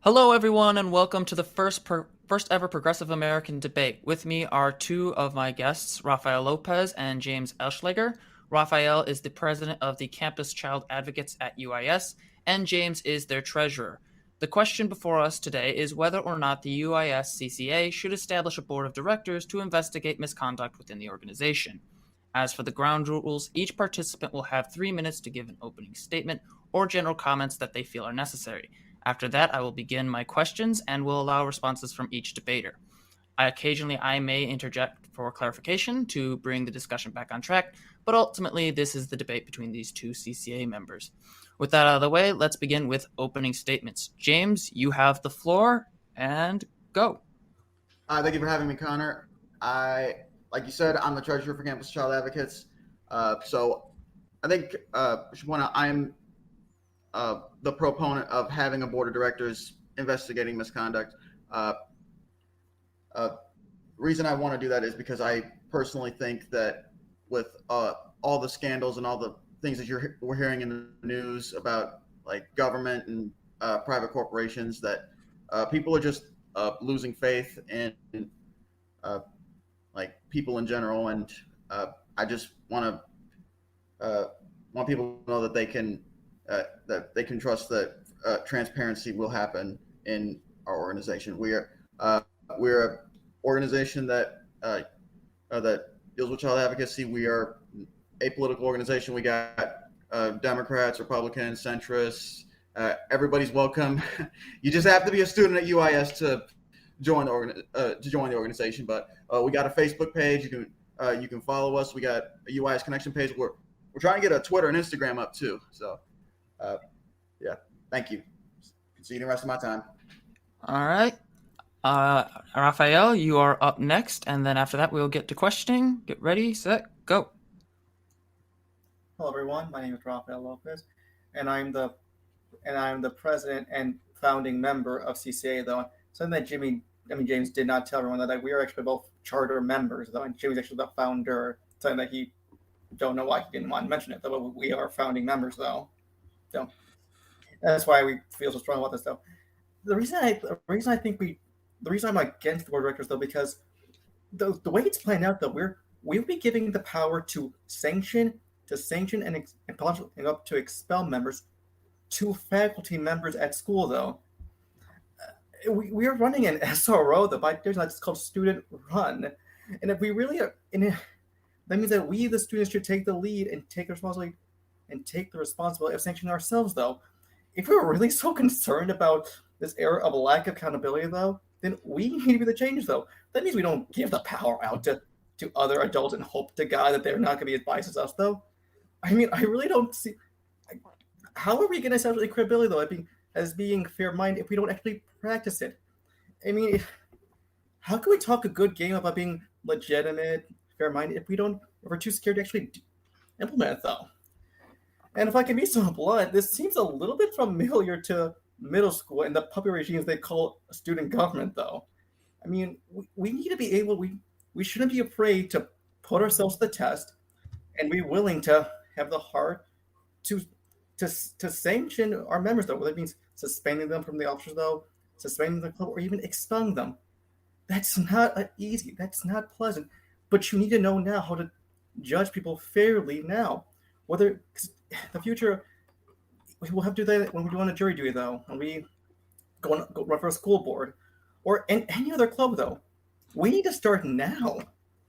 Hello, everyone, and welcome to the first ever Progressive American debate. With me are two of my guests, Rafael Lopez and James Ehlschlaeger. Rafael is the president of the Campus Child Advocates at UIS, and James is their treasurer. The question before us today is whether or not the UIS CCA should establish a board of directors to investigate misconduct within the organization. As for the ground rules, each participant will have 3 minutes to give an opening statement or general comments that they feel are necessary. After that, I will begin my questions and will allow responses from each debater. I may interject for clarification to bring the discussion back on track, but ultimately this is the debate between these two CCA members. With that out of the way, let's begin with opening statements. James, you have the floor, and go. Thank you for having me, Connor. Like you said, I'm the treasurer for Campus Child Advocates. So I think I'm the proponent of having a board of directors investigating misconduct. Reason I want to do that is because I personally think that with all the scandals and all the things that we're hearing in the news about like government and private corporations, that people are just losing faith in like people in general, and I just want people to know that they can trust that transparency will happen in our organization. We're an organization that deals with child advocacy. We are a political organization. We got Democrats, Republicans, centrists. Everybody's welcome. You just have to be a student at UIS to join the organization. But we got a Facebook page. You can follow us. We got a UIS connection page. We're trying to get a Twitter and Instagram up too. So yeah, thank you. See you the rest of my time. All right. Rafael, you are up next, and then after that, we'll get to questioning. Get ready, set, go. Hello, everyone. My name is Rafael Lopez, and I'm the president and founding member of CCA. Though something that James did not tell everyone that we are actually both charter members. Though, and Jimmy's actually the founder. Something that he don't know why he didn't want to mention it. Though we are founding members, though. So that's why we feel so strong about this, though. The reason I'm against the board of directors, though, because the way it's playing out, though, we'll be giving the power to sanction and up to expel members to faculty members at school, though. We are running an SRO, it's called student run, and if we really are, that means that we, the students, should take the lead and take the responsibility of sanctioning ourselves, though. If we were really so concerned about this era of lack of accountability, though, then we need to be the change, though. That means we don't give the power out to other adults and hope to God that they're not going to be as biased as us, though. I mean, I really don't see. How are we going to establish credibility, though, as being fair-minded if we don't actually practice it? I mean, how can we talk a good game about being legitimate, fair-minded, if we're too scared to actually implement it, though? And if I can be so blunt, this seems a little bit familiar to middle school and the puppet regimes they call student government, though. I mean, we need to be able, we shouldn't be afraid to put ourselves to the test and be willing to have the heart to sanction our members, though. Whether it means suspending them from the officers, though, suspending the club, or even expelling them. That's not easy. That's not pleasant. But you need to know now how to judge people fairly now. Whether the future, we'll have to do that when we go on a jury duty, though, when we go run for a school board, or in any other club, though. We need to start now.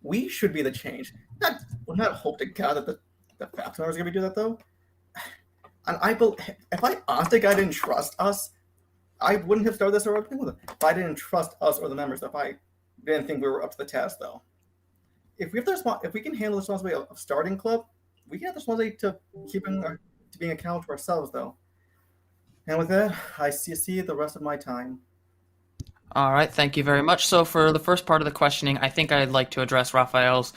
We should be the change. Not hope to God that the faculty members are going to do that, though. And if I honestly God didn't trust us, I wouldn't have started this or anything with it. If I didn't trust us or the members, if I didn't think we were up to the task, though. If we can handle the responsibility of starting club, we can have the responsibility to being accountable to ourselves, though. And with that, I see the rest of my time. All right, thank you very much. So for the first part of the questioning, I think I'd like to address Rafael's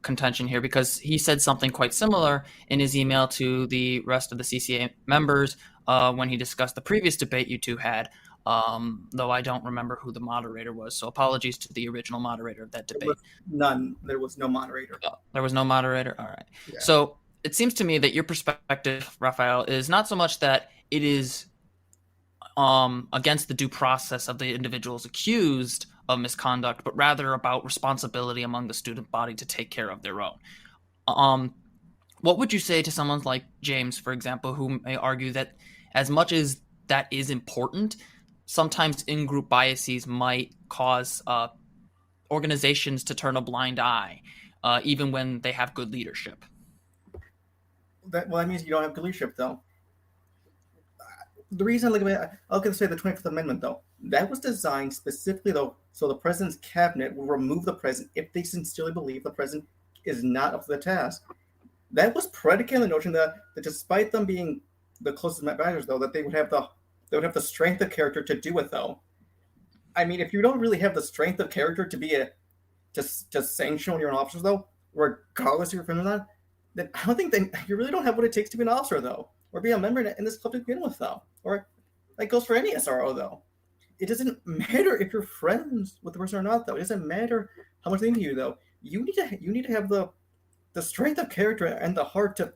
contention here, because he said something quite similar in his email to the rest of the CCA members when he discussed the previous debate you two had, though I don't remember who the moderator was. So apologies to the original moderator of that debate. There was no moderator. Oh, there was no moderator? All right. Yeah. So it seems to me that your perspective, Rafael, is not so much that it is against the due process of the individuals accused of misconduct, but rather about responsibility among the student body to take care of their own. What would you say to someone like James, for example, who may argue that as much as that is important, sometimes in-group biases might cause organizations to turn a blind eye, even when they have good leadership? That means you don't have good leadership, though. The reason I look at say the 25th Amendment, though, that was designed specifically, though, so the president's cabinet will remove the president if they sincerely believe the president is not up to the task. That was predicated on the notion that despite them being the closest advisors, though, that they would have the strength of character to do it, though. I mean, if you don't really have the strength of character to be to sanction your own officers, though, regardless of your friend or not, then I don't think you really don't have what it takes to be an officer, though, or be a member in this club to begin with, though. Or that goes for any SRO, though. It doesn't matter if you're friends with the person or not, though. It doesn't matter how much they think you, though. You need to have the strength of character and the heart to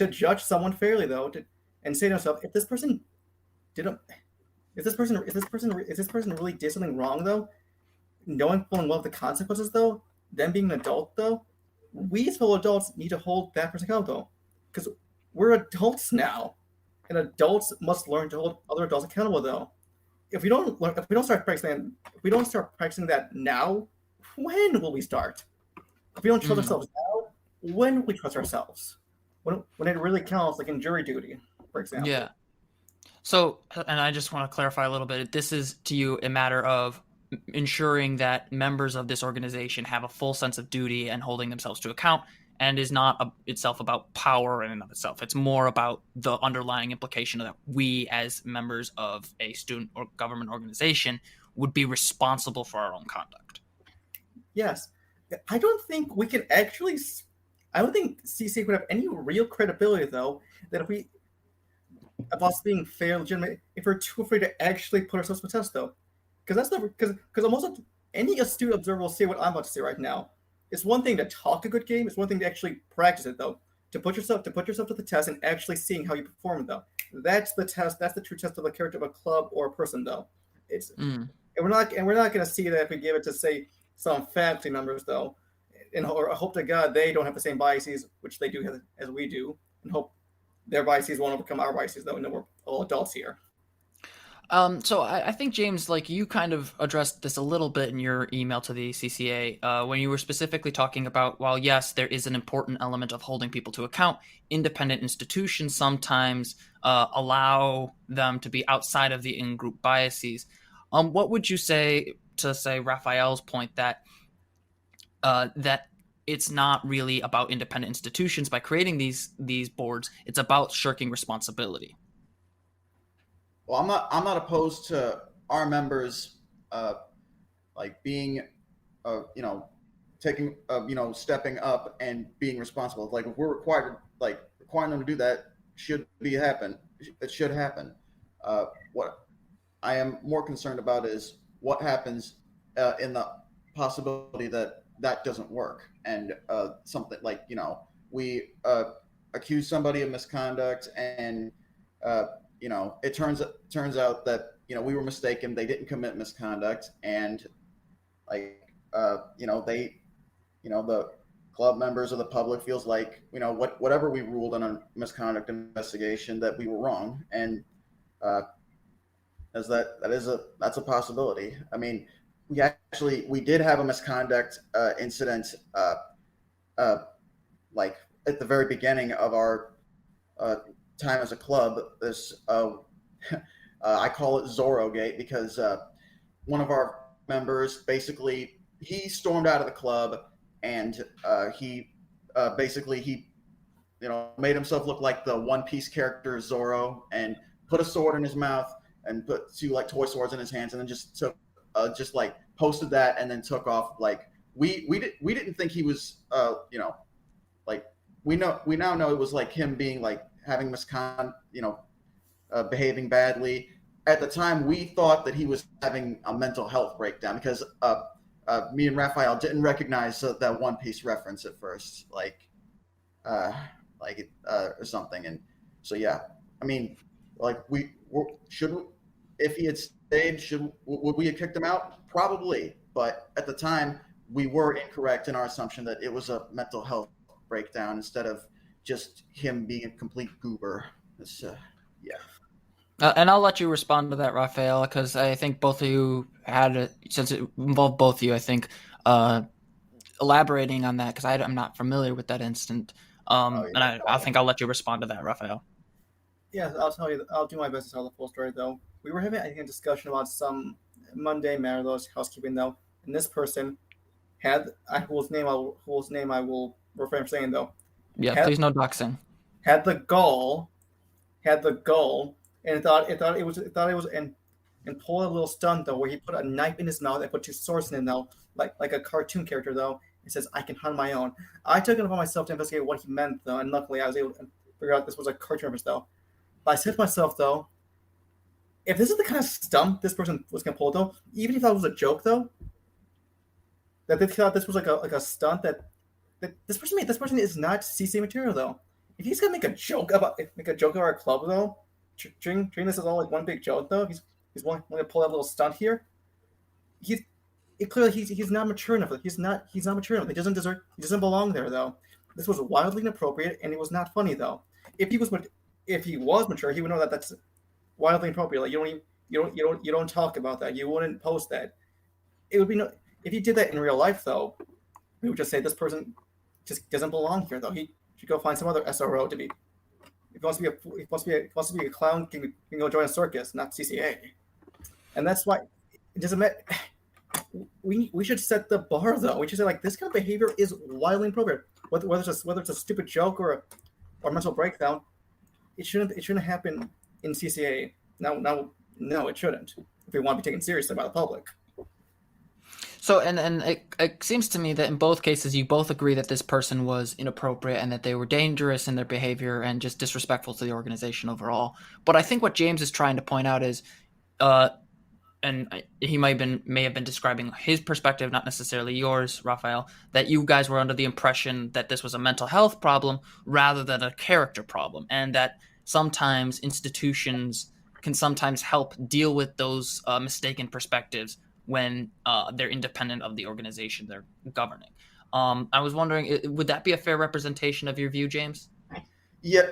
judge someone fairly, though, and say to yourself, if this person really did something wrong, though, knowing full well the consequences, though, them being an adult, though, we as fellow adults need to hold that person accountable, because we're adults now, and adults must learn to hold other adults accountable, though. If we don't start practicing that now, when will we start? If we don't trust ourselves now, when will we trust ourselves? When it really counts, like in jury duty, for example. Yeah. So, and I just want to clarify a little bit. This is to you a matter of ensuring that members of this organization have a full sense of duty and holding themselves to account, and is not itself about power in and of itself. It's more about the underlying implication that we, as members of a student or government organization, would be responsible for our own conduct. Yes. I don't think CCA would have any real credibility, though, that of us being fair, legitimate, if we're too afraid to actually put ourselves to the test, though. Because almost any astute observer will say what I'm about to say right now. It's one thing to talk a good game. It's one thing to actually practice it, though. To put yourself to the test and actually seeing how you perform, though. That's the test. That's the true test of the character of a club or a person, though. And we're not going to see that if we give it to, say, some faculty members, though, or hope to God they don't have the same biases which they do as we do, and hope their biases won't overcome our biases, though. And we're all adults here. So I think, James, like you kind of addressed this a little bit in your email to the CCA when you were specifically talking about, while yes, there is an important element of holding people to account, independent institutions sometimes allow them to be outside of the in-group biases. What would you say to, say, Rafael's point that that it's not really about independent institutions by creating these boards? It's about shirking responsibility. Well, I'm not opposed to our members, like being, taking, stepping up and being responsible. Like if we're requiring them to do that, it should happen. What I am more concerned about is what happens in the possibility that doesn't work, and something like we accuse somebody of misconduct, and it turns out that we were mistaken. They didn't commit misconduct, and the club members or the public feels like whatever we ruled on a misconduct investigation that we were wrong, and that's a possibility. I mean, we did have a misconduct incident like at the very beginning of our time as a club. This I call it Zorro Gate, because one of our members basically he stormed out of the club, and he made himself look like the One Piece character Zorro, and put a sword in his mouth and put two like toy swords in his hands, and then just took posted that and then took off. Like we didn't think he was we now know it was like him being like having behaving badly. At the time, we thought that he was having a mental health breakdown, because me and Rafael didn't recognize that One Piece reference at first, or something. And so, yeah, I mean, like if he had stayed, would we have kicked him out? Probably, but at the time we were incorrect in our assumption that it was a mental health breakdown instead of just him being a complete goober. Yeah. And I'll let you respond to that, Rafael, because I think both of you since it involved both of you, I think elaborating on that, because I'm not familiar with that instant. And I think I'll let you respond to that, Rafael. Yeah, I'll tell you. I'll do my best to tell the full story, though. We were having, I think, a discussion about some mundane matter, though, housekeeping, though, and this person whose name I will refrain from saying, though. Yeah, please no doxing. Had the gall, and thought it was, and pulled a little stunt though, where he put a knife in his mouth and put two swords in it, though, like a cartoon character, though. He says, "I can hunt my own." I took it upon myself to investigate what he meant, though, and luckily I was able to figure out this was a cartoon reference, though. But I said to myself, though, if this is the kind of stunt this person was going to pull, though, even if that was a joke, though, that they thought this was like a stunt that this person is not CCA material, though. If he's gonna make a joke about our club, though, treating this as all like one big joke, though, he's willing to pull that little stunt here. Clearly he's not mature enough. He's not mature enough. He doesn't belong there, though. This was wildly inappropriate, and it was not funny, though. If he was mature, he would know that that's wildly inappropriate. Like you don't talk about that. You wouldn't post that. It would be no. If he did that in real life, though, we would just say this person just doesn't belong here, though. He should go find some other SRO to be. If he wants to be a clown, he can go join a circus, not CCA. And that's why it doesn't matter. We should set the bar, though. We should say, like, this kind of behavior is wildly inappropriate. Whether it's a stupid joke or a mental breakdown, it shouldn't happen in CCA. No, it shouldn't. If we want to be taken seriously by the public. So, and it seems to me that in both cases, you both agree that this person was inappropriate and that they were dangerous in their behavior and just disrespectful to the organization overall. But I think what James is trying to point out is, and he may have been describing his perspective, not necessarily yours, Rafael, that you guys were under the impression that this was a mental health problem rather than a character problem, and that sometimes institutions can sometimes help deal with those mistaken perspectives when they're independent of the organization they're governing. I was wondering, would that be a fair representation of your view, James? Yeah,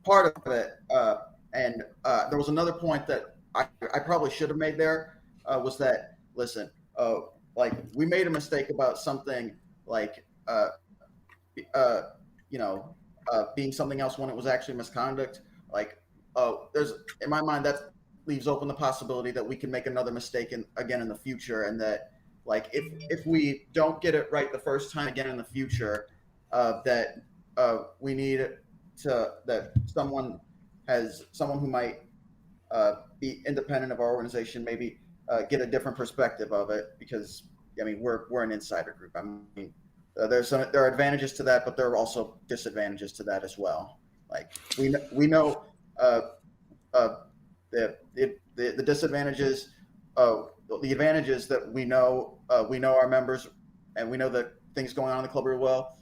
part of it. And there was another point that I probably should have made there, was that, listen, like, we made a mistake about something like, being something else when it was actually misconduct. Like, there's, in my mind, that leaves open the possibility that we can make another mistake again in the future, and that, like, if we don't get it right the first time again in the future, that we need that someone who might be independent of our organization maybe get a different perspective of it, because I mean we're an insider group. I mean there are advantages to that, but there are also disadvantages to that as well. Like we know the disadvantages, the advantages that we know our members, and we know the things going on in the club real well,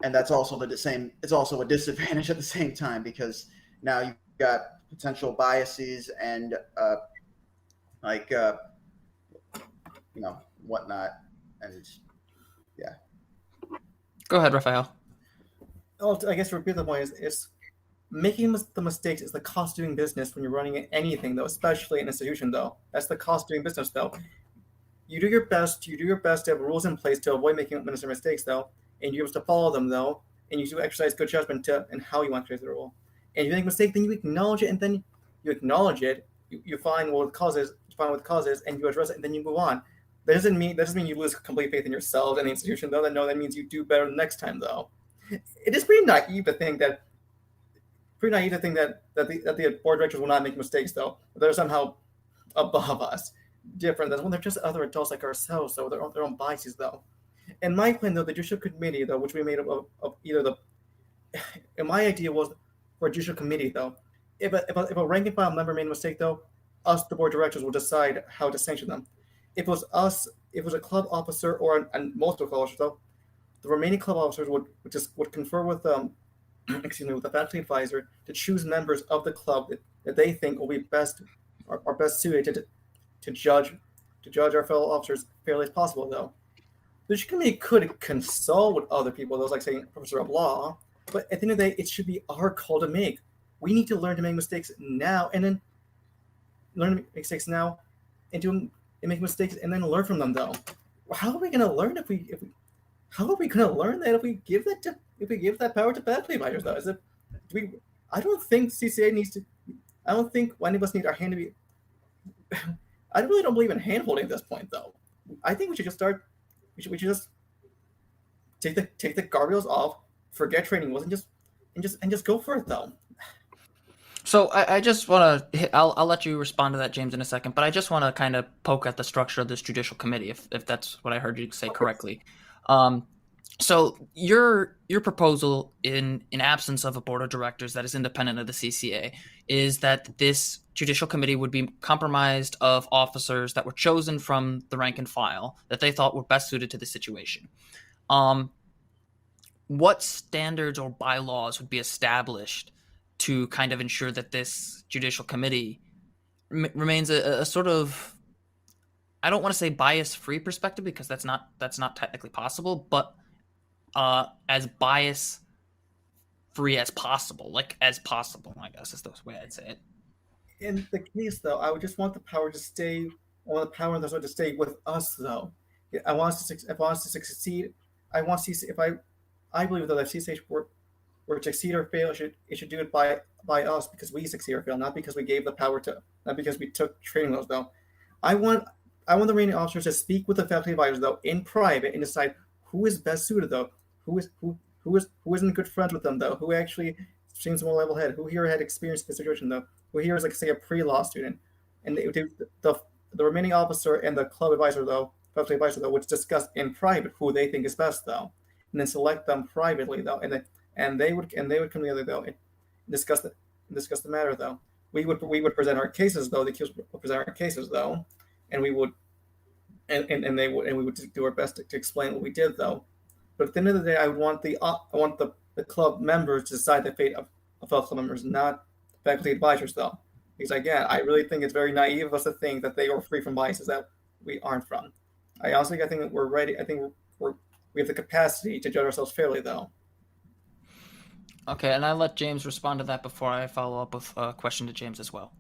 and that's also it's also a disadvantage at the same time, because now you've got potential biases and whatnot, and yeah. Go ahead, Rafael. Oh, I guess to repeat the point is making the mistakes is the cost of doing business when you're running anything, though, especially an institution, though. That's the cost of doing business, though. You do your best to have rules in place to avoid making unnecessary mistakes, though, and you're supposed to follow them, though, and you do exercise good judgment in how you want to create the rule. And if you make a mistake, then you acknowledge it, and then you find what the cause is, and you address it, and then you move on. That doesn't mean you lose complete faith in yourself and the institution, though. That means you do better the next time, though. It is pretty naive to think that the board directors will not make mistakes, though. They're somehow above us, different than when they're just other adults like ourselves, so their own biases, though. In my plan, though, the judicial committee, though, which we made up of either the, and my idea was for a judicial committee, though. If a rank and file member made a mistake, though, us, the board directors, will decide how to sanction them. If it was a club officer or multiple club officers, though, the remaining club officers would confer with with the faculty advisor to choose members of the club that they think will be best are best suited to judge our fellow officers fairly as possible, though. The committee could consult with other people, those like saying professor of law, but at the end of the day, it should be our call to make. We need to learn to make mistakes now, and then learn to make mistakes now, and make mistakes, and then learn from them. Though, how are we going to learn if we how are we going to learn that if we give that power to faculty advisors? Though, I don't think CCA needs to. I don't think any of us need our hand to be. I really don't believe in hand holding at this point, though. I think we should just start. We should just take the guardrails off, forget training wasn't and just go for it, though. So I just want to. I'll let you respond to that, James, in a second. But I just want to kind of poke at the structure of this judicial committee, if that's what I heard you say correctly. So your proposal, in absence of a board of directors that is independent of the CCA, is that this judicial committee would be comprised of officers that were chosen from the rank and file that they thought were best suited to the situation. What standards or bylaws would be established to kind of ensure that this judicial committee remains a sort of, I don't want to say bias-free perspective, because that's not technically possible, but as bias-free as possible, I guess is the way I'd say it. In the case, though, I would just want the power to stay. I want the power and the sort to stay with us, though. I want us to succeed. I want to see if I believe that if CCH were to succeed or fail, it should do it by us, because we succeed or fail, not because we gave the power to, not because we took training those, though. I want the remaining officers to speak with the faculty advisors, though, in private, and decide who is best suited, though, who isn't good friends with them, though, who actually seems more level-headed, who here had experience in the situation, though, who here is, like, say, a pre-law student, and the remaining officer and the club advisor, though, faculty advisor, though, would discuss in private who they think is best, though, and then select them privately, though, and they would come together, though, and discuss the matter, though. We would present our cases, though. The accused would present our cases, though, and we would do our best to explain what we did, though. But at the end of the day, I want the club members to decide the fate of fellow club members, not faculty advisors, though. Because again, I really think it's very naive of us to think that they are free from biases that we aren't from. I think that we're ready. I think we have the capacity to judge ourselves fairly, though. Okay, and I'll let James respond to that before I follow up with a question to James as well.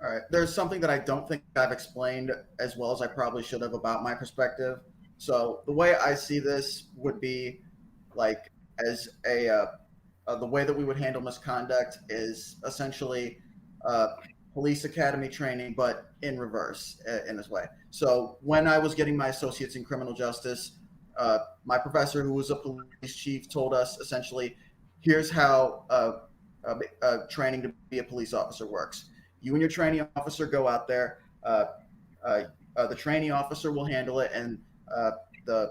All right. There's something that I don't think I've explained as well as I probably should have about my perspective. So the way I see this would be like as the way that we would handle misconduct is essentially police academy training, but in reverse in this way. So when I was getting my associates in criminal justice, my professor, who was a police chief, told us essentially, here's how training to be a police officer works. You and your training officer go out there. The training officer will handle it, and the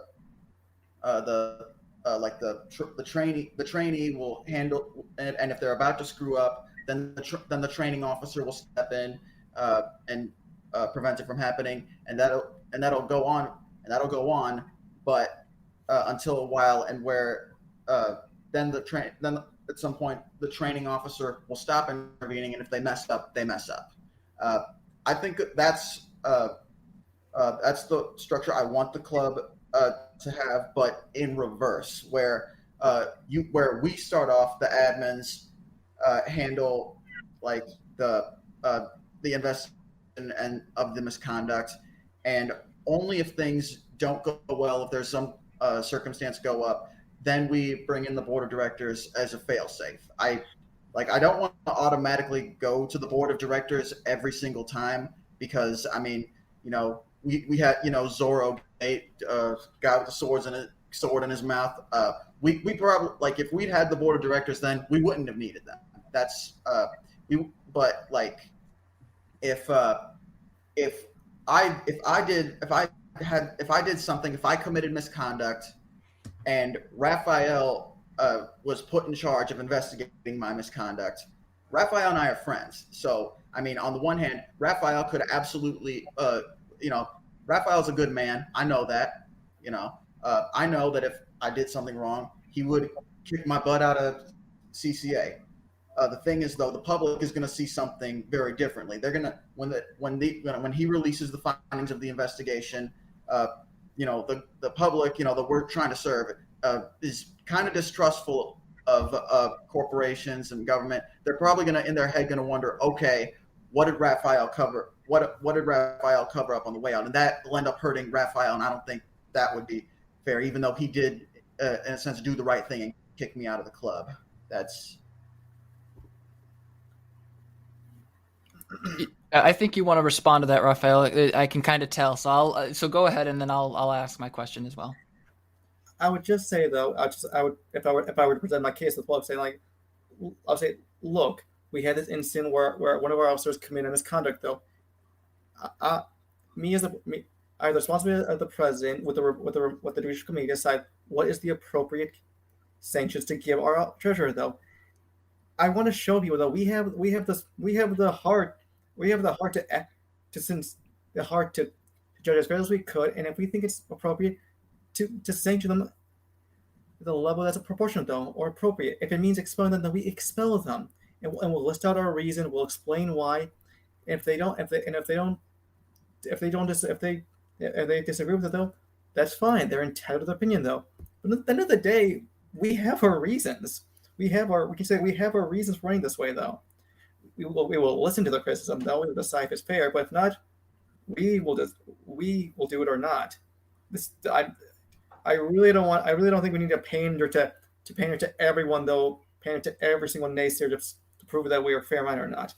trainee will handle. And if they're about to screw up, then the training officer will step in and prevent it from happening, and that'll go on, but until a while, and where then at some point the training officer will stop intervening, and if they mess up, they mess up. I think that's the structure I want the club to have, but in reverse, where we start off, the admins handle like the investigation and of the misconduct, and only if things don't go well, if there's some circumstance go up, then we bring in the board of directors as a fail-safe. I don't want to automatically go to the board of directors every single time, because I mean, we had Zorro, guy with the sword in his mouth. We probably, like, if we'd had the board of directors, then we wouldn't have needed them. That's but like if I committed misconduct and Rafael was put in charge of investigating my misconduct, Rafael and I are friends. So, I mean, on the one hand, Rafael could absolutely, Rafael's a good man. I know that, I know that if I did something wrong, he would kick my butt out of CCA. the thing is, though, the public is going to see something very differently. They're going to when he releases the findings of the investigation, the public, that we're trying to serve, is kind of distrustful of corporations and government. They're probably going to, in their head, going to wonder, okay, what did Rafael cover? What did Rafael cover up on the way out? And that will end up hurting Rafael, and I don't think that would be fair, even though he did, in a sense, do the right thing and kick me out of the club. I think you want to respond to that, Rafael. I can kind of tell. So go ahead, and then I'll ask my question as well. I would just say, though, if I were to present my case to the public, saying I'll say, look, we had this incident where one of our officers committed misconduct. Though, I have the responsibility of the president with the judicial committee to decide what is the appropriate sanctions to give our treasurer. Though, I want to show people that we have the heart to judge as fair as we could, and if we think it's appropriate to sanction them at the level that's proportionate, though, or appropriate. If it means expelling them, then we expel them, and we'll list out our reason. We'll explain why. If they disagree with it, though, that's fine. They're entitled to their opinion, though. But at the end of the day, we have our reasons. We have our reasons for running this way, though. We will listen to the criticism, though. We will decide if it's fair. But if not, we will do it or not. I really don't think we need to pander to everyone, though, pander to every single naysayer to prove that we are fair-minded or not.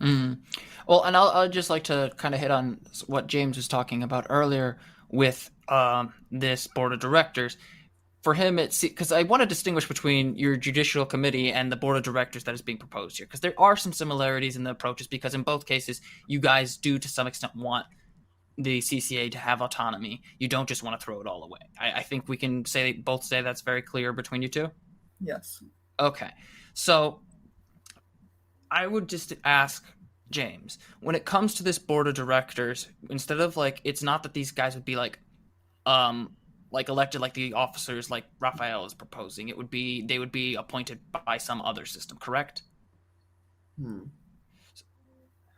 Mm. Well, and I'll just like to kind of hit on what James was talking about earlier with this board of directors. For him, it's because I want to distinguish between your judicial committee and the board of directors that is being proposed here, because there are some similarities in the approaches, because in both cases, you guys do to some extent want the CCA to have autonomy. You don't just want to throw it all away. I think we can both say that's very clear between you two? Yes. Okay. So I would just ask James, when it comes to this board of directors, instead of it's not that these guys would be elected like the officers like Rafael is proposing. They would be appointed by some other system, correct?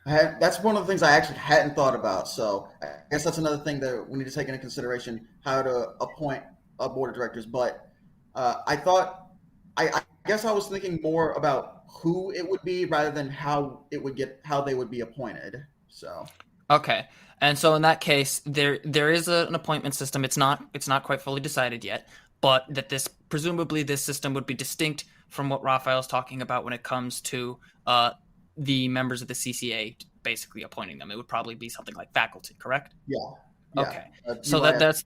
That's one of the things I actually hadn't thought about. So I guess that's another thing that we need to take into consideration, how to appoint a board of directors. But I guess I was thinking more about who it would be rather than how they would be appointed. So okay. And so in that case, there is an appointment system. It's not quite fully decided yet, but that presumably this system would be distinct from what Raphael's talking about when it comes to the members of the CCA basically appointing them. It would probably be something like faculty, correct? Yeah. Okay. So UIS.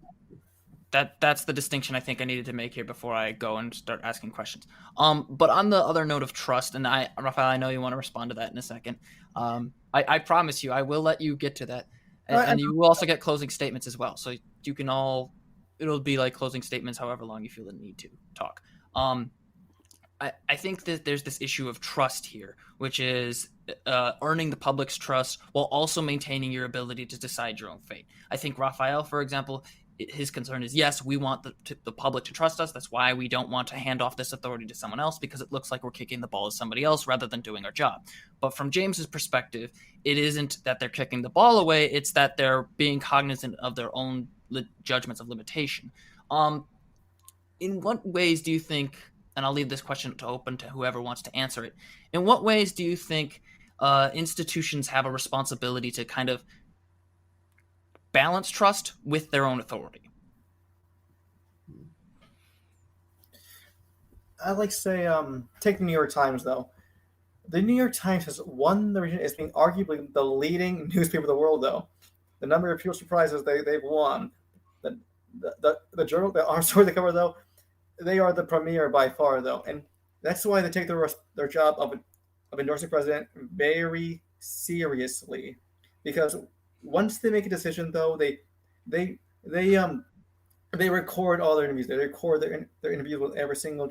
That's the distinction I think I needed to make here before I go and start asking questions. But on the other note of trust, and Rafael, I know you want to respond to that in a second. I promise you, I will let you get to that. And you will also get closing statements as well. So you can it'll be like closing statements however long you feel the need to talk. I think that there's this issue of trust here, which is earning the public's trust while also maintaining your ability to decide your own fate. I think Rafael, for example, his concern is, yes, we want the public to trust us. That's why we don't want to hand off this authority to someone else, because it looks like we're kicking the ball to somebody else rather than doing our job. But from James's perspective, it isn't that they're kicking the ball away. It's that they're being cognizant of their own judgments of limitation. In what ways do you think, and I'll leave this question open to whoever wants to answer it, in what ways do you think institutions have a responsibility to kind of balance trust with their own authority? I like to say, take the New York Times, though. The New York Times has won the region. It's being arguably the leading newspaper of the world, though. The number of Pulitzer Prizes they've won, the journal, the art story they cover, though, they are the premier by far, though, and that's why they take their job of endorsing president very seriously, because once they make a decision, though, they record all their interviews. They record their interviews with every single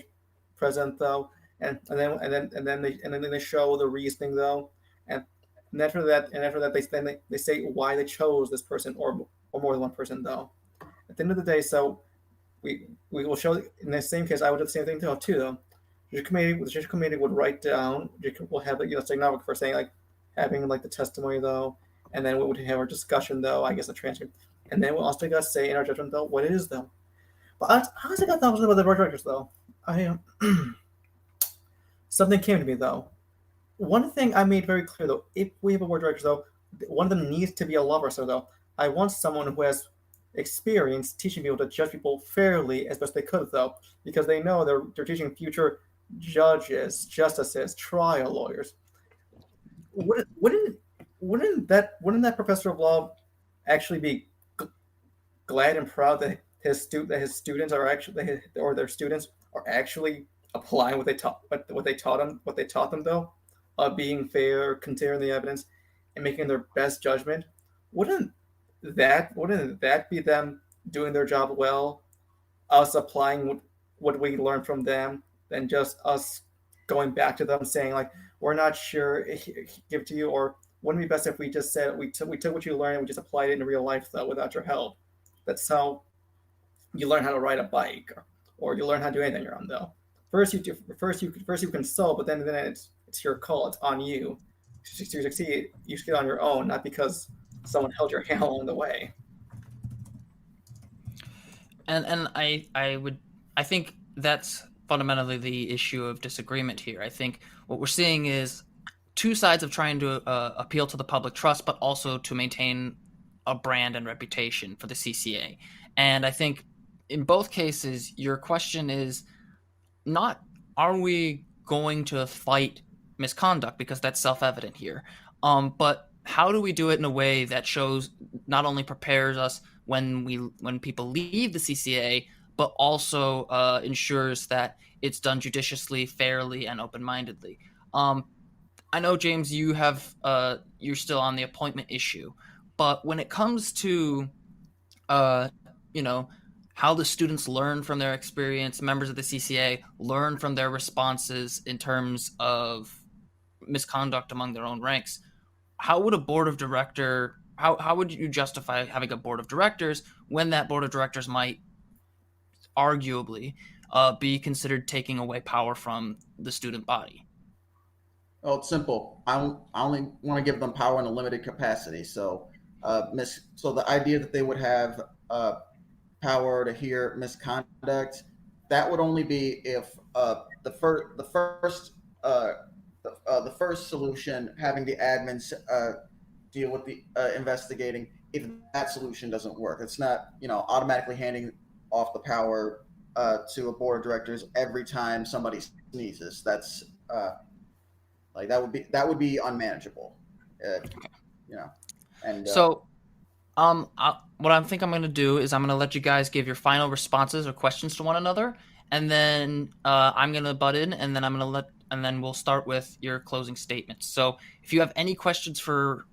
president, though, and then they show the reasoning, though, and after that they say why they chose this person or more than one person, though. At the end of the day, so we will show in the same case. I would do the same thing too, though. the judicial committee would write down. We'll have stenographer saying having the testimony though, and then we would have our discussion though. I guess the transcript, and then we'll also say in our judgment though what it is though. But honestly, I got thoughts about the board of directors though. Something came to me though. One thing I made very clear though, if we have a board of directors though, one of them needs to be a law professor though. I want someone who has experience teaching people to judge people fairly as best they could though, because they know they're teaching future judges, justices, trial lawyers. Wouldn't that professor of law actually be glad and proud that his students are actually their students are actually applying what they taught them though, being fair, considering the evidence, and making their best judgment? Wouldn't that be them doing their job well, us applying what we learned from them, than just us going back to them saying we're not sure, give it to you? Or wouldn't it be best if we just said we took what you learned and we just applied it in real life though without your help? That's how you learn how to ride a bike, or you learn how to do anything on your own though. First you consult, but then it's your call. It's on you. To succeed, you succeed on your own, not because someone held your hand along the way. And I think that's fundamentally the issue of disagreement here. I think what we're seeing is two sides of trying to appeal to the public trust, but also to maintain a brand and reputation for the CCA. And I think in both cases, your question is not, are we going to fight misconduct, because that's self-evident here, but how do we do it in a way that shows, not only prepares us when people leave the CCA, but also ensures that it's done judiciously, fairly, and open-mindedly. I know, James, you're still on the appointment issue, but when it comes to how the students learn from their experience, members of the CCA learn from their responses in terms of misconduct among their own ranks, how would you justify having a board of directors when that board of directors might arguably be considered taking away power from the student body? Well, it's simple. I only want to give them power in a limited capacity. So, so the idea that they would have power to hear misconduct, that would only be if the first solution, having the admins deal with the investigating, if that solution doesn't work. It's not automatically handing off the power to a board of directors every time somebody sneezes. That's that would be unmanageable. And so what I think I'm going to do is I'm going to let you guys give your final responses or questions to one another, and then I'm going to butt in, and then we'll start with your closing statements. So if you have any questions for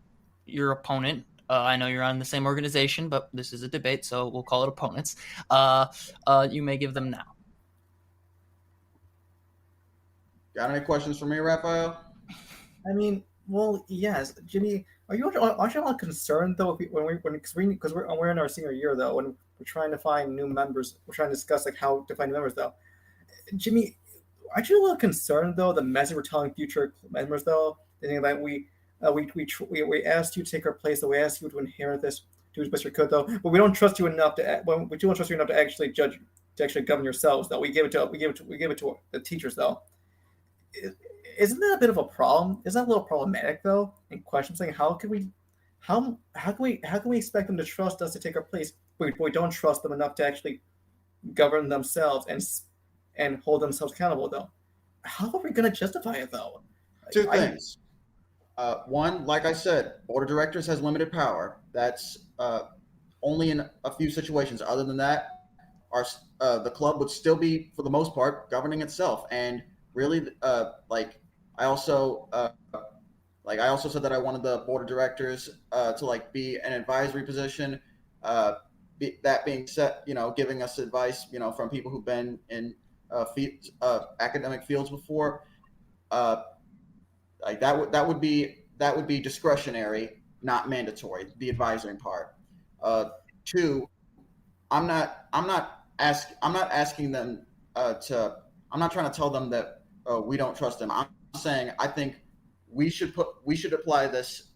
your opponent, I know you're on the same organization, but this is a debate, so we'll call it opponents. You may give them now. Got any questions for me, Rafael? I mean, well, yes, Jimmy. Are you all concerned though because we're in our senior year though, when we're trying to find new members, we're trying to discuss how to find new members though. Jimmy, aren't you a little concerned though, the message we're telling future members though, thinking that we asked you to take our place, though we asked you to inherit this, do as best you could though, but we don't trust you enough to actually judge, to actually govern yourselves though. We give it to the teachers though. Isn't that a bit of a problem? Isn't that a little problematic though? In question saying how can we expect them to trust us to take our place, but we don't trust them enough to actually govern themselves and hold themselves accountable though? How are we going to justify it though? Two things. One, like I said, board of directors has limited power. That's only in a few situations. Other than that, the club would still be, for the most part, governing itself. And really, I also said that I wanted the board of directors to be an advisory position. That being said, giving us advice, from people who've been in academic fields before. That would be discretionary, not mandatory. The advisory part. Two, I'm not asking them to. I'm not trying to tell them that we don't trust them. I'm saying I think we should apply this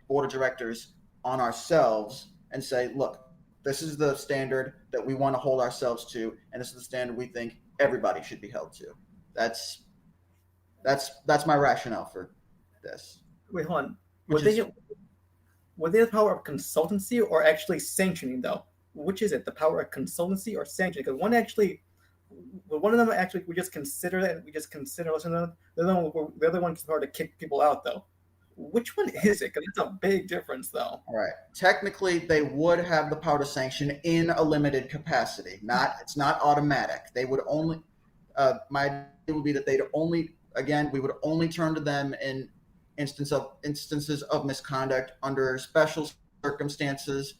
board of directors on ourselves and say, look, this is the standard that we want to hold ourselves to, and this is the standard we think everybody should be held to. That's my rationale for this. Wait, hold on. Which is Would they have the power of consultancy or actually sanctioning though? Which is it? The power of consultancy or sanctioning? Because one of them actually we just consider that we just consider listening to them. The other one's hard to kick people out though. Which one is it? Because it's a big difference though. all right. Technically, they would have the power to sanction in a limited capacity. It's not automatic. They would only. My idea would be that we would only turn to them in instances of misconduct under special circumstances,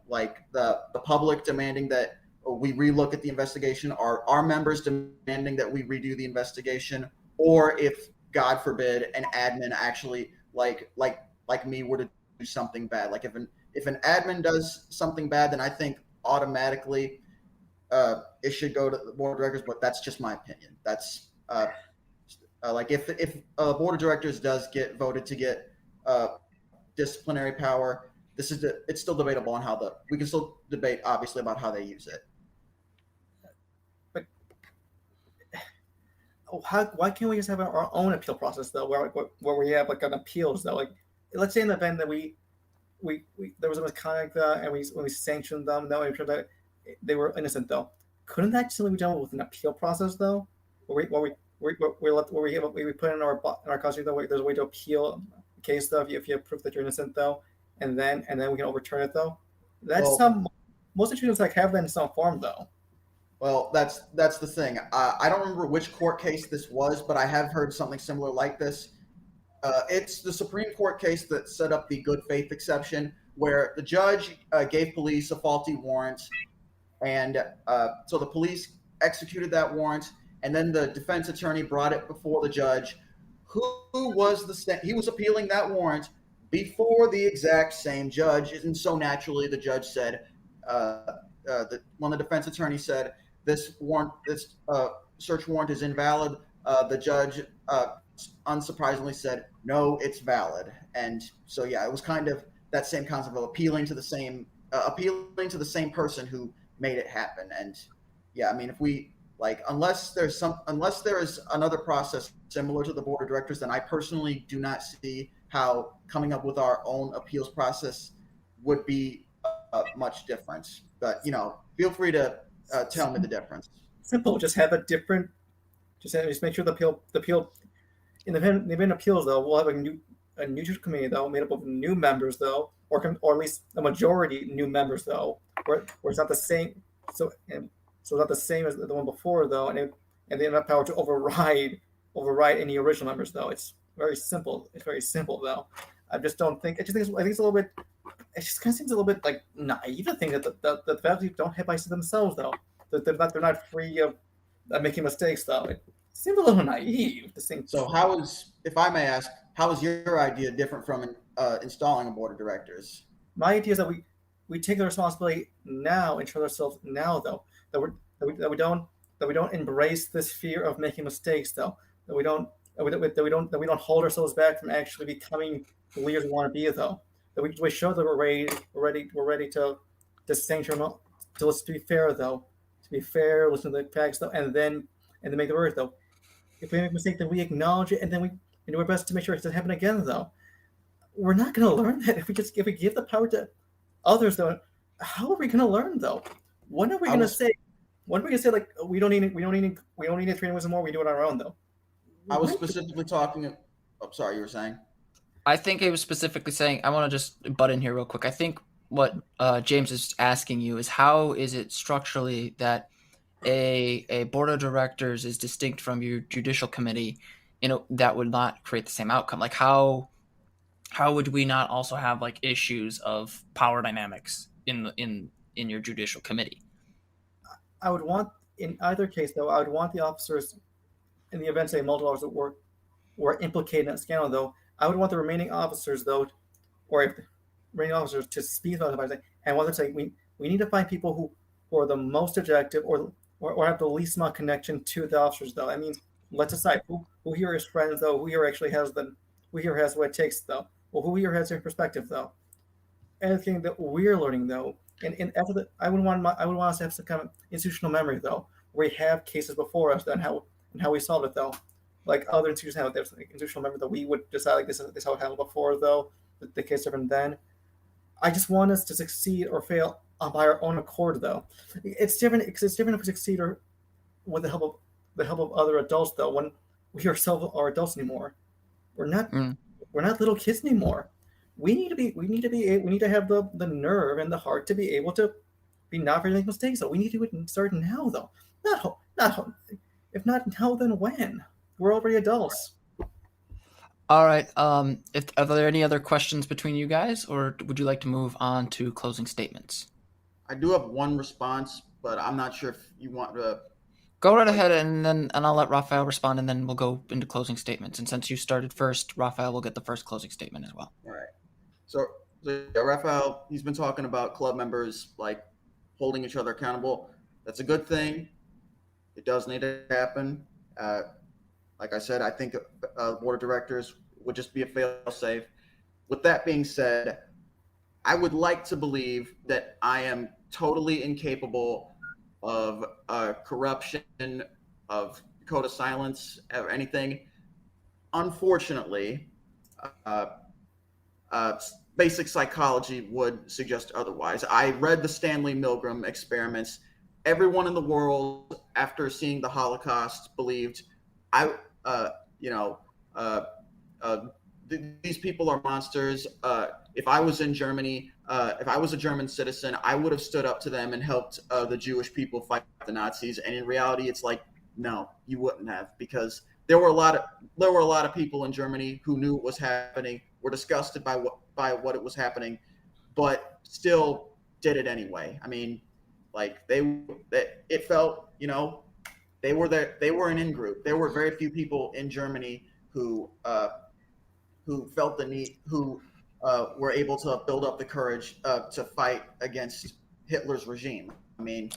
like the public demanding that we relook at the investigation, or our members demanding that we redo the investigation, or if God forbid an admin actually like me were to do something bad. Like if an admin does something bad, then I think automatically it should go to the board of directors. But that's just my opinion. That's like if a board of directors does get voted to get disciplinary power, it's still debatable on we can still debate obviously about how they use it. But why can't we just have our own appeal process though, where we have like an appeals though? Like let's say in the event that we there was a misconduct and when we sanctioned them, though, and that they were innocent though, couldn't that simply be done with an appeal process though, where we put in our constitution though, there's a way to appeal the case though if you have proof that you're innocent though, and then we can overturn it though. Most institutions like have that in some form though. Well, that's the thing. I don't remember which court case this was, but I have heard something similar like this. It's the Supreme Court case that set up the good faith exception, where the judge gave police a faulty warrant, and so the police executed that warrant, and then the defense attorney brought it before the judge, who he was appealing that warrant before the exact same judge, and so naturally the judge said, when the defense attorney said, this search warrant is invalid, the judge unsurprisingly said, no, it's valid. And so yeah, it was kind of that same concept of appealing to the same person who made it happen. And yeah, I mean, if we unless there is another process similar to the board of directors, then I personally do not see how coming up with our own appeals process would be much different. But feel free to tell me the difference. Simple. Just have a different. Just make sure the appeal. In the event appeals though, we'll have a new judicial committee though, made up of new members though, or at least a majority new members though, where it's not the same. So it's not the same as the one before though, and they have power to override any original members though. It's very simple. It's very simple though. I just don't think. I think it's a little bit. It just kind of seems a little bit like naive to think that the faculty don't have biases themselves though. That they're not free of making mistakes though. It seems a little naive to think. So if I may ask, how is your idea different from installing a board of directors? My idea is that we take the responsibility now and show ourselves now though that we don't embrace this fear of making mistakes though, that we don't hold ourselves back from actually becoming the leaders we want to be though, that we show that we're ready to sanction them. So let's be fair though, listen to the facts though, and then make the work though. If we make a mistake, then we acknowledge it, and then we do our best to make sure it doesn't happen again though. We're not going to learn that if we give the power to others though. How are we going to learn though? When are we going to say like we don't need to train with more? We do it on our own though. I was specifically talking. I'm sorry, you were saying. I think it was specifically saying. I want to just butt in here real quick. I think what James is asking you is how is it structurally that a board of directors is distinct from your judicial committee, that would not create the same outcome. Like how would we not also have like issues of power dynamics in your judicial committee? I would want, in either case though, I would want the officers, in the event say multiple officers were implicated in that scandal though, I would want the remaining officers though, or if the remaining officers to speak about it and want them to say we need to find people who are the most objective or have the least amount of connection to the officers though. That means let's decide who here is friends though, who here actually has who here has what it takes though, or who here has their perspective though. Anything that we're learning though, and after that, I would want us to have some kind of institutional memory though, where we have cases before us, then how we solved it though, like other institutions have there's like institutional memory that we would decide like this how it happened before though, the case different then. I just want us to succeed or fail by our own accord though. It's different because it's different if we succeed or with the help of other adults though. When we ourselves are adults anymore, we're not we're not little kids anymore. We need to have the nerve and the heart to be able to be not afraid to make mistakes. So we need to do it start now though. Not if not now, then when? We're already adults. All right. Are there any other questions between you guys, or would you like to move on to closing statements? I do have one response, but I'm not sure if you want to. Go right ahead, and I'll let Rafael respond, and then we'll go into closing statements. And since you started first, Rafael will get the first closing statement as well. All right. So yeah, Rafael, he's been talking about club members like holding each other accountable. That's a good thing. It does need to happen. Like I said, I think board of directors would just be a fail-safe. With that being said, I would like to believe that I am totally incapable of corruption, of code of silence, or anything. Unfortunately, basic psychology would suggest otherwise. I read the Stanley Milgram experiments. Everyone in the world, after seeing the Holocaust, believed these people are monsters. If I was in Germany, if I was a German citizen, I would have stood up to them and helped the Jewish people fight the Nazis. And in reality, it's like, no, you wouldn't have, because there were a lot of people in Germany who knew what was happening, were disgusted by what it was happening, but still did it anyway. I mean, like it felt, they were there. They were an in-group. There were very few people in Germany who felt the need, who were able to build up the courage to fight against Hitler's regime. I mean,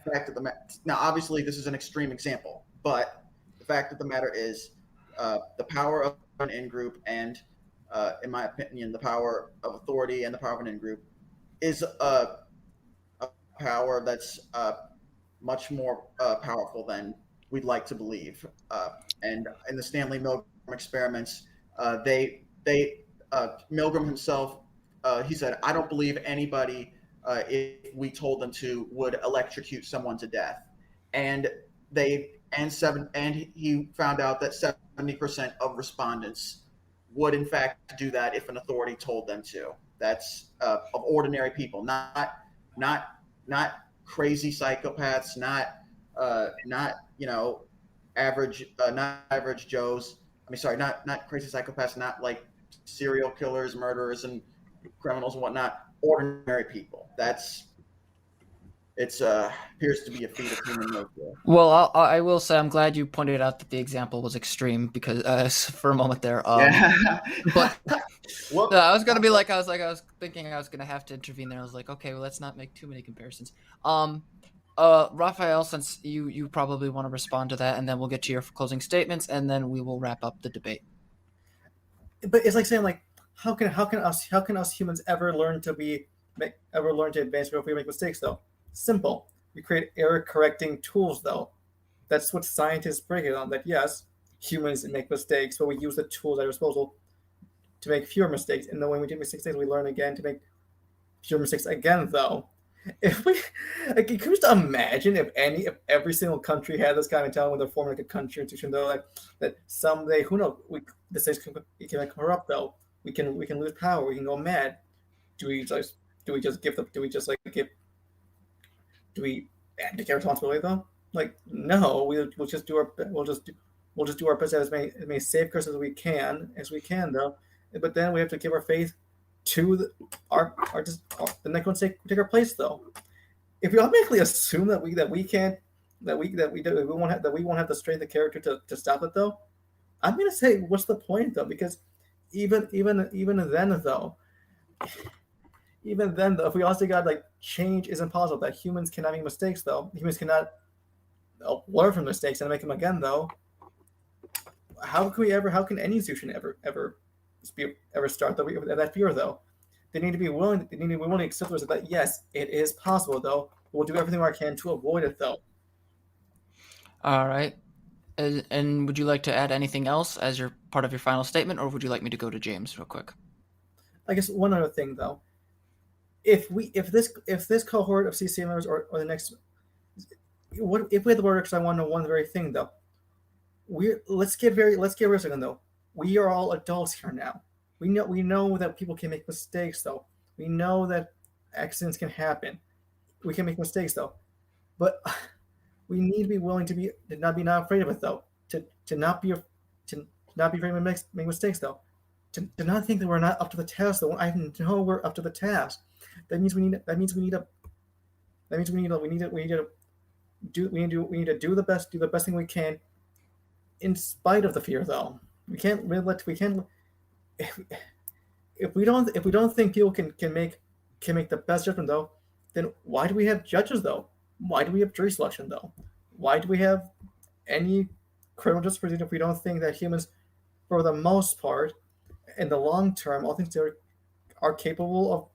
the fact of the matter. Now, obviously, this is an extreme example, but the fact of the matter is, the power of an in-group and, in my opinion, the power of authority and the power of an in-group is a power that's much more powerful than we'd like to believe. And in the Stanley Milgram experiments, Milgram himself, he said, I don't believe anybody, if we told them to, would electrocute someone to death. And he found out that 70% of respondents would in fact do that if an authority told them to. That's of ordinary people, not crazy psychopaths, not average Joes. I mean, sorry, not crazy psychopaths, not like serial killers, murderers, and criminals and whatnot. Ordinary people. It appears to be a feat of human nature. Well, I will say I'm glad you pointed out that the example was extreme, because for a moment there, Yeah. but Well, I was gonna be like, I was thinking I was gonna have to intervene there. I was like, okay, well, let's not make too many comparisons. Rafael, since you probably want to respond to that, and then we'll get to your closing statements, and then we will wrap up the debate. But it's like saying like, how can us humans ever learn to advance if we make mistakes though? Simple. We create error correcting tools though. That's what scientists break it on. That yes, humans make mistakes, but we use the tools at our disposal to make fewer mistakes. And then when we do mistakes, we learn again to make fewer mistakes again though. If we like, can you just imagine if every single country had this kind of talent when they're forming like a country institution though, like that someday, who knows, the states can corrupt though. We can lose power. We can go mad. Do we abdicate responsibility though? Like no, we'll just do our best as many safeguards as we can though. But then we have to give our faith to the next one take our place though. If we automatically assume that we won't have the strength of character to stop it though, I'm gonna say what's the point though? Because even then though, if we also got like change is impossible, that humans cannot make mistakes though. Humans cannot learn from mistakes and make them again though. how can any institution ever start that fear though? They need to be willing to accept that yes, it is possible though. We'll do everything we can to avoid it though. All right. And would you like to add anything else as your part of your final statement, or would you like me to go to James real quick? I guess one other thing though, if this cohort of CCA members or the next, what if we had the board? Because I want to know one very thing though. Let's get realistic though. We are all adults here now. We know that people can make mistakes though. We know that accidents can happen. We can make mistakes though, but we need to be willing to not afraid of it though. To not be afraid to make mistakes though. To not think that we're not up to the task though. I know we're up to the task. That means we need to do the best thing we can in spite of the fear though. We can't if we don't think people can make the best judgment though, then why do we have judges though? Why do we have jury selection though? Why do we have any criminal justice proceeding if we don't think that humans, for the most part, in the long term, all things are capable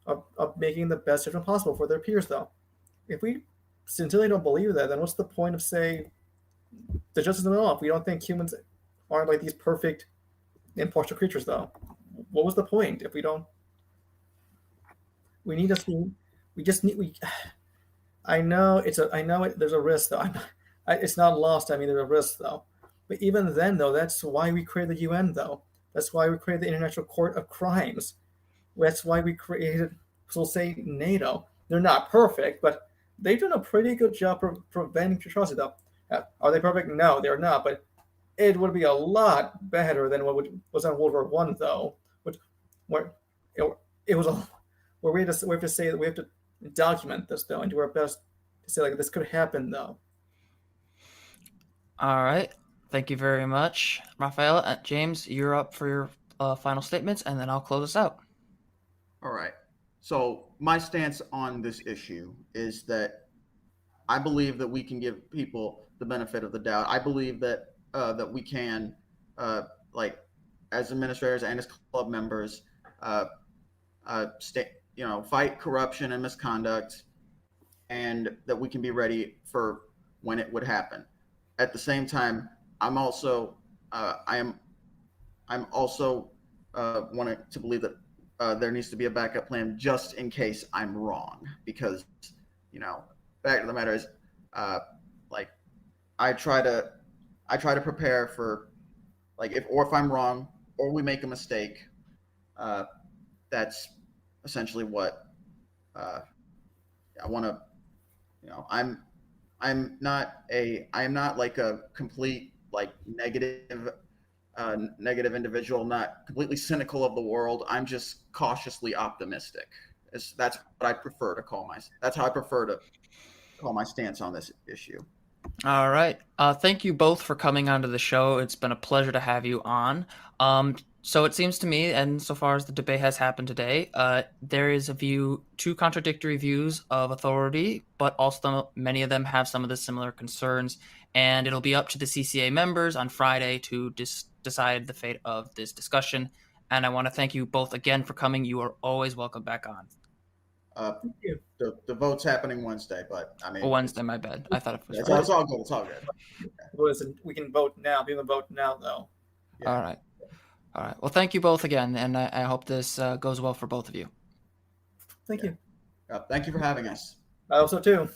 of making the best judgment possible for their peers though? If we sincerely don't believe that, then what's the point of saying the justice in the law if we don't think humans aren't like these perfect impartial creatures though? What was the point if we don't? We need to. We just need. I know there's a risk though. It's not lost. I mean, there's a risk though. But even then though, that's why we created the UN though. That's why we created the International Court of Crimes. That's why we created, we'll say, NATO. They're not perfect, but they've done a pretty good job preventing atrocity though. Are they perfect? No, they're not. But it would be a lot better than what was on World War One though, where it was where we have to say that we have to document this though and do our best to say like this could happen though. All right. Thank you very much, Rafael. James, you're up for your final statements, and then I'll close us out. All right. So my stance on this issue is that I believe that we can give people the benefit of the doubt. I believe that that we can, like, as administrators and as club members, fight corruption and misconduct, and that we can be ready for when it would happen. At the same time, I'm also wanting to believe that there needs to be a backup plan just in case I'm wrong, because fact of the matter is, I try to prepare for, like, if I'm wrong or we make a mistake, that's essentially what I want to. I am not like a complete negative individual, not completely cynical of the world. I'm just cautiously optimistic. That's what I prefer to call that's how I prefer to call my stance on this issue. All right. Thank you both for coming onto the show. It's been a pleasure to have you on. So it seems to me, and so far as the debate has happened today, there is two contradictory views of authority, but also many of them have some of the similar concerns. And it'll be up to the CCA members on Friday to decide the fate of this discussion. And I want to thank you both again for coming. You are always welcome back on. The vote's happening Wednesday, but I mean Wednesday. My bad. I thought it was. It's all good. It's all good. Listen, we can vote now. People can vote now, though. Yeah. All right. Well, thank you both again, and I hope this goes well for both of you. Thank you. Thank you for having us. I hope so too.